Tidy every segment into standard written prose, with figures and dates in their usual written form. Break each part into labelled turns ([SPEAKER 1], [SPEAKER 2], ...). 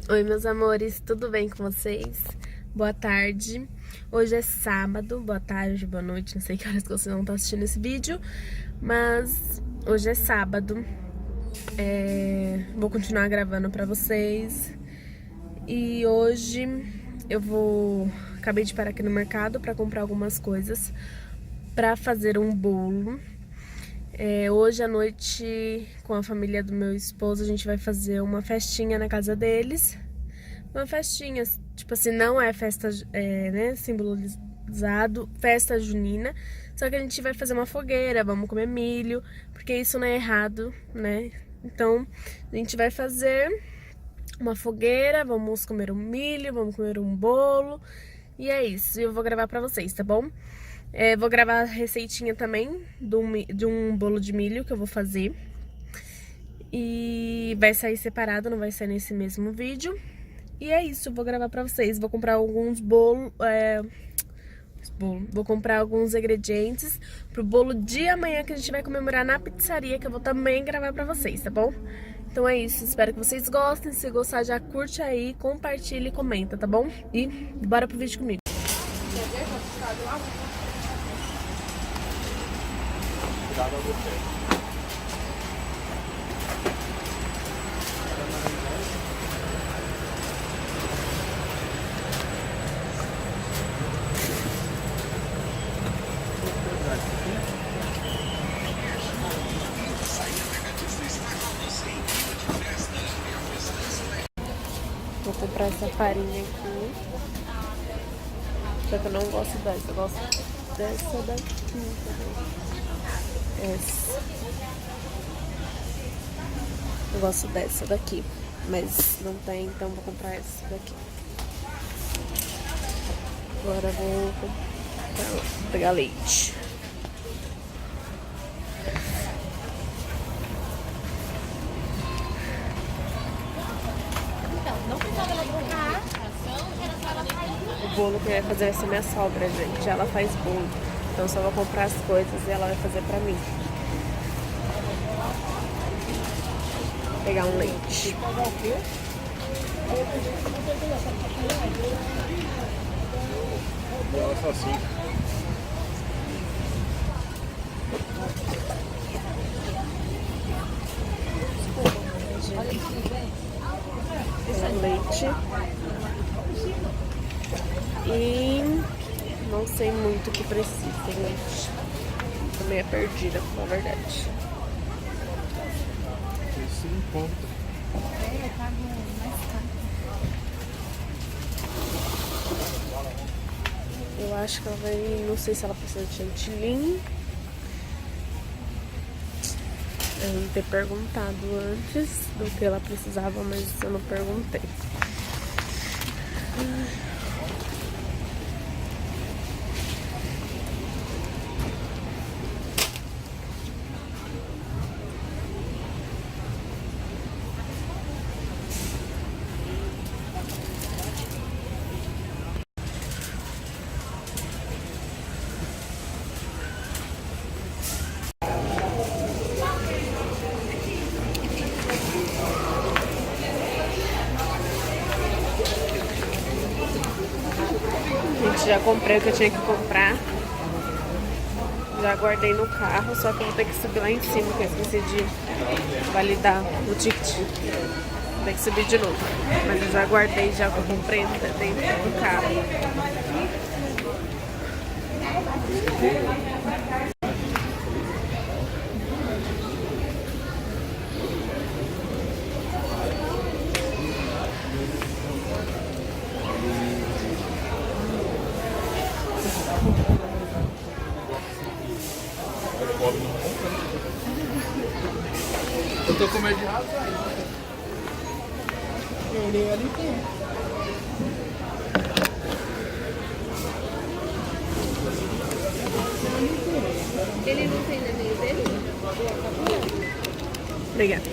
[SPEAKER 1] Oi, meus amores, tudo bem com vocês? Boa tarde. Hoje é sábado, boa tarde, boa noite, não sei que horas que vocês vão estar assistindo esse vídeo, mas hoje é sábado. Vou continuar gravando pra vocês. E hoje acabei de parar aqui no mercado pra comprar algumas coisas pra fazer um bolo. Hoje à noite, com a família do meu esposo, a gente vai fazer uma festinha na casa deles. Uma festinha, tipo assim, não é festa, né, simbolizado, festa junina. Só que a gente vai fazer uma fogueira, vamos comer milho, porque isso não é errado, né? Então, a gente vai fazer uma fogueira, vamos comer um milho, vamos comer um bolo. E é isso, eu vou gravar pra vocês, tá bom? Vou gravar a receitinha também de um bolo de milho que eu vou fazer. E vai sair separado, não vai sair nesse mesmo vídeo. E é isso, eu vou gravar pra vocês. Vou comprar alguns bolos, vou comprar alguns ingredientes pro bolo de amanhã que a gente vai comemorar na pizzaria, que eu vou também gravar pra vocês, tá bom? Então é isso, espero que vocês gostem. Se gostar, já curte aí, compartilha e comenta, tá bom? E bora pro vídeo comigo. Vou comprar essa farinha aqui. Só que eu não gosto dessa, eu gosto dessa daqui também. Essa. Eu gosto dessa daqui, mas não tem, então vou comprar essa daqui. Agora vou pegar leite. O bolo que vai fazer vai ser minha sogra, gente. Ela faz bolo. Então eu só vou comprar as coisas e ela vai fazer pra mim. Vou pegar um leite.
[SPEAKER 2] Nossa, assim.
[SPEAKER 1] Leite. E não sei muito o que precisa, gente. Tô meio perdida, na verdade.
[SPEAKER 2] Isso não conta.
[SPEAKER 1] Eu acho que ela vai... Não sei se ela precisa de chantilly. Eu não ter perguntado antes do que ela precisava, mas eu não perguntei. Gente, já comprei o que eu tinha que comprar. Já guardei no carro, só que eu vou ter que subir lá em cima, porque eu esqueci de validar o ticket. Vou ter que subir de novo. Mas eu já guardei já o que eu comprei dentro do carro.
[SPEAKER 2] Eu tô com medo de rasgar. Ele ali tem.
[SPEAKER 3] Ele não tem neném dele?
[SPEAKER 1] Obrigada.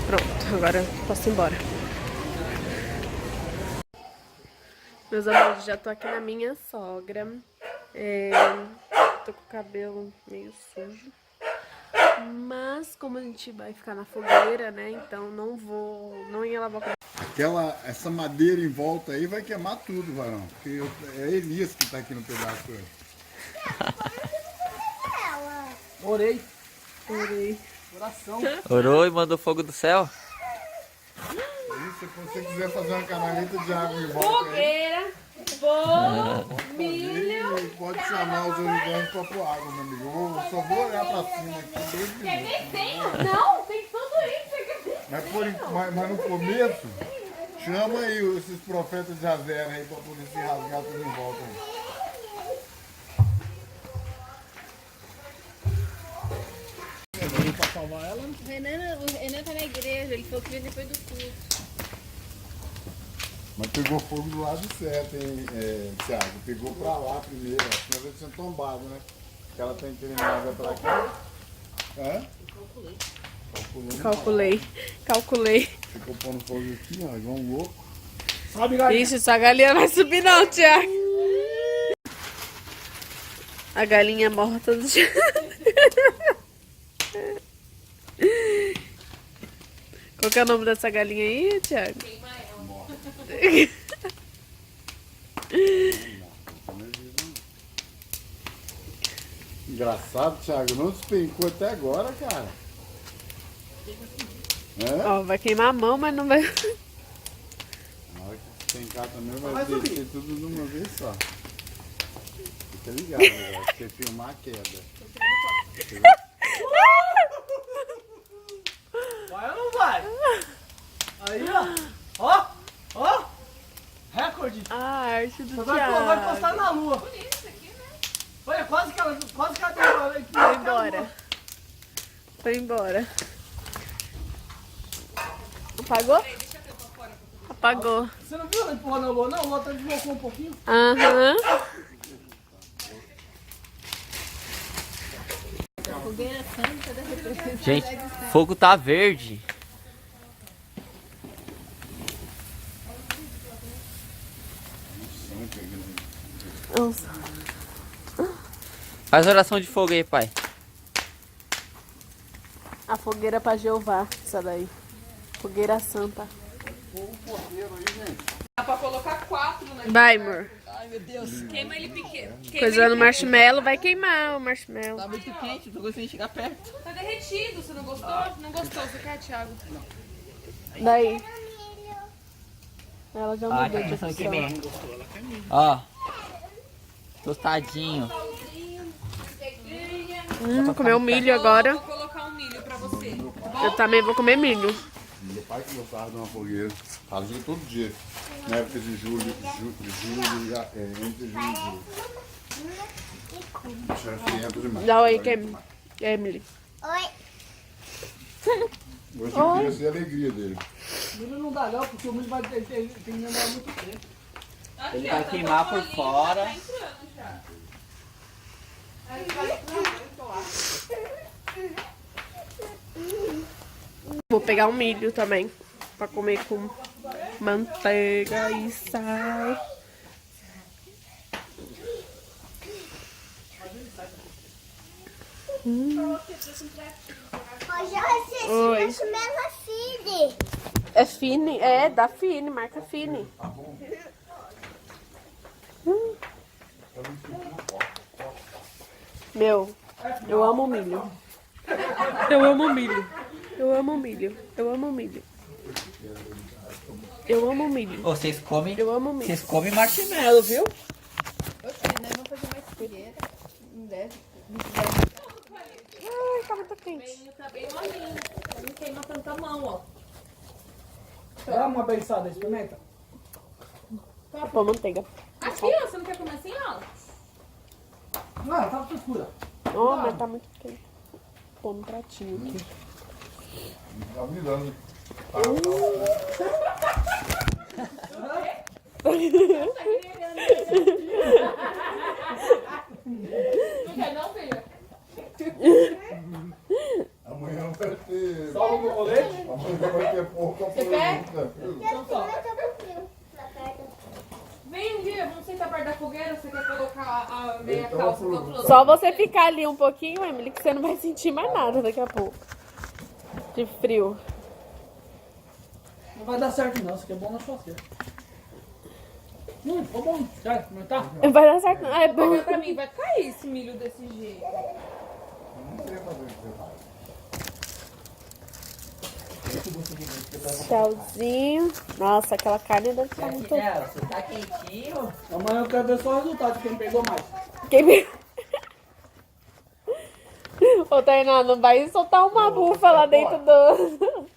[SPEAKER 1] Pronto, agora posso ir embora. Meus amores, já tô aqui na minha sogra. Tô com o cabelo meio sujo. Mas como a gente vai ficar na fogueira, né? Então não ia lavar o cabelo.
[SPEAKER 4] Essa madeira em volta aí vai queimar tudo, varão. Porque é Elias que tá aqui no pedaço.
[SPEAKER 2] Orei.
[SPEAKER 1] Orei.
[SPEAKER 2] Oração.
[SPEAKER 5] Orou e mandou fogo do céu?
[SPEAKER 4] Se você quiser fazer uma canaleta de água em volta aí,
[SPEAKER 1] Milho.
[SPEAKER 4] pode chamar os ajudantes pra pôr água, meu amigo. Eu só vou olhar pra cima aqui 2 minutos.
[SPEAKER 1] Não, tem tudo isso.
[SPEAKER 4] Mas no começo, chama aí esses profetas de Azera aí pra poder se rasgar tudo em volta aí.
[SPEAKER 2] Pra salvar ela.
[SPEAKER 3] O Renan tá na igreja, ele falou que veio depois do culto.
[SPEAKER 4] Mas pegou fogo do lado certo, hein, Thiago? Pegou pra lá primeiro, senão já tinha tombado, né? Porque ela tá inclinada pra cá. Hã?
[SPEAKER 1] Calculei.
[SPEAKER 4] Ficou pondo fogo aqui, ó, igual um louco.
[SPEAKER 2] Sabe, galera?
[SPEAKER 1] Ixi, essa galinha não vai subir não, Thiago. A galinha morta do Thiago. Qual que é o nome dessa galinha aí, Thiago?
[SPEAKER 4] Engraçado, Thiago, não despencou até agora, cara.
[SPEAKER 1] Ó, vai queimar a mão, mas não vai...
[SPEAKER 4] Na hora que despencar também vai descer tudo de uma vez só. Fica ligado, velho. Você filmar a queda.
[SPEAKER 2] Vai ou não vai? Aí, ó. Ó. Recorde.
[SPEAKER 1] A arte do
[SPEAKER 2] Vai
[SPEAKER 1] Thiago.
[SPEAKER 2] postar na lua. Olha, quase que ela deu.
[SPEAKER 1] Foi embora. Foi embora. Apagou? Apagou.
[SPEAKER 2] Você não viu ela empurrando na lua, não? A lua até deslocou um pouquinho.
[SPEAKER 1] Aham.
[SPEAKER 3] Fogueira santa da representação.
[SPEAKER 5] Gente, fogo tá verde.
[SPEAKER 1] Nossa.
[SPEAKER 5] Faz oração de fogo aí, pai.
[SPEAKER 1] A fogueira pra Jeová, essa daí. Fogueira santa.
[SPEAKER 2] Dá pra colocar 4, né?
[SPEAKER 1] Vai, amor.
[SPEAKER 2] Ai, meu Deus.
[SPEAKER 3] Queima ele pequeno.
[SPEAKER 1] Coisando marshmallow, vai queimar o marshmallow.
[SPEAKER 2] Tá muito quente, tô gostando de chegar perto.
[SPEAKER 3] Tá derretido, você não gostou? Não gostou, você quer, Thiago?
[SPEAKER 1] Daí. Ela já mudou de
[SPEAKER 5] atenção aqui
[SPEAKER 1] opção.
[SPEAKER 5] mesmo. Ó. Tostadinho.
[SPEAKER 1] Comeu milho agora.
[SPEAKER 3] Vou colocar um milho pra você.
[SPEAKER 1] Eu também vou comer milho.
[SPEAKER 4] Meu pai que gostava de uma fogueira. Fazia todo dia. Na época de julho, entre julho e julho. Era fiento demais.
[SPEAKER 1] Dá oi, Emily.
[SPEAKER 4] Hoje eu queria ser a alegria dele.
[SPEAKER 2] Milho não dá não, porque o milho vai ter que demorar muito tempo.
[SPEAKER 5] Ele vai queimar por fora.
[SPEAKER 1] Vou pegar um milho também. Pra comer com manteiga e sal. Oi. É Fine? É, da Fine, marca Fine. Meu, eu amo milho. Eu amo milho. Eu amo milho. Eu amo milho. Eu amo milho.
[SPEAKER 5] Ô, vocês comem.
[SPEAKER 1] Eu amo milho.
[SPEAKER 5] Vocês comem marshmallow, viu?
[SPEAKER 3] Vamos fazer mais fogueira. Não deve.
[SPEAKER 1] Ai, tá muito quente.
[SPEAKER 3] Tá bem molinho. Não queima tanta mão, ó.
[SPEAKER 2] Dá uma beiçada, experimenta.
[SPEAKER 1] Vou pôr manteiga.
[SPEAKER 3] Aqui, ó. Você não quer comer assim, ó?
[SPEAKER 2] Não, tá muito escura.
[SPEAKER 1] Oh, mas tá muito quente. Vou pôr no pratinho aqui.
[SPEAKER 4] Tá virando.
[SPEAKER 3] Não quer não, filha?
[SPEAKER 4] Amanhã vai ter.
[SPEAKER 2] Salva o colete.
[SPEAKER 4] Amanhã vai ter pouco. Você
[SPEAKER 3] quer?
[SPEAKER 4] tranquilo.
[SPEAKER 3] Então só. Vem um dia, vamos sentar perto da fogueira. Você quer colocar a meia
[SPEAKER 1] Só você ficar ali um pouquinho, Emily, que você não vai sentir mais nada daqui a pouco. De frio.
[SPEAKER 2] Não vai dar certo não, isso aqui é bom na churrasqueira. Ficou bom. Quer comentar?
[SPEAKER 1] Não vai dar certo, não. É bom.
[SPEAKER 3] Porque pra mim vai cair esse milho desse jeito.
[SPEAKER 4] Não sei fazer o que você faz.
[SPEAKER 1] Tchauzinho. Nossa, aquela carne deve estar muito...
[SPEAKER 5] Nelson, tá quentinho?
[SPEAKER 2] Amanhã eu quero ver só o resultado de quem pegou mais.
[SPEAKER 1] Quem... Ô, Tainá, não vai soltar uma bufa lá dentro do...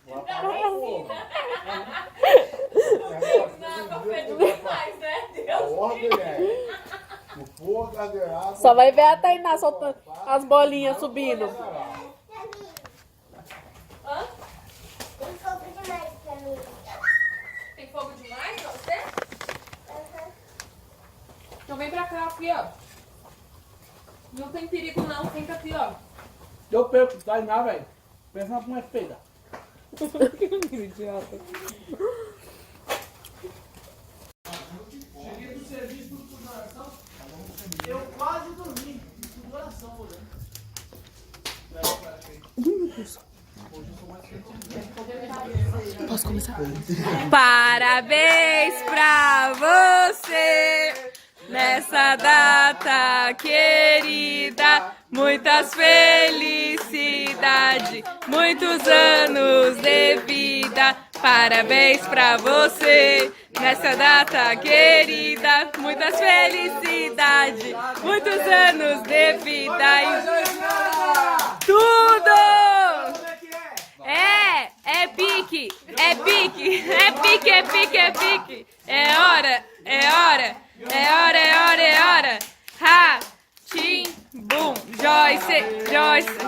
[SPEAKER 4] A ordem é o fogo cadeirado.
[SPEAKER 1] Só vai ver a Tainá soltando as bolinhas subindo.
[SPEAKER 3] Tem fogo demais pra você? Então vem pra cá, aqui, ó. Não tem perigo não, fica aqui, ó.
[SPEAKER 2] Eu perco, tá na velho. Pensa na minha feira.
[SPEAKER 1] Que idiota.
[SPEAKER 2] Cheguei do serviço do coração. Eu quase dormi. Do coração, olhando.
[SPEAKER 1] Posso começar? Parabéns pra você nessa data querida. Muitas felicidades, muitos anos de vida. Parabéns pra você nessa data querida. Muitas felicidades, muitos anos de vida. E tudo! É pique, é pique, é pique, é pique, é pique. É hora, é hora, é hora, é hora, é hora. Ha, tim, bum, Joyce, Joyce.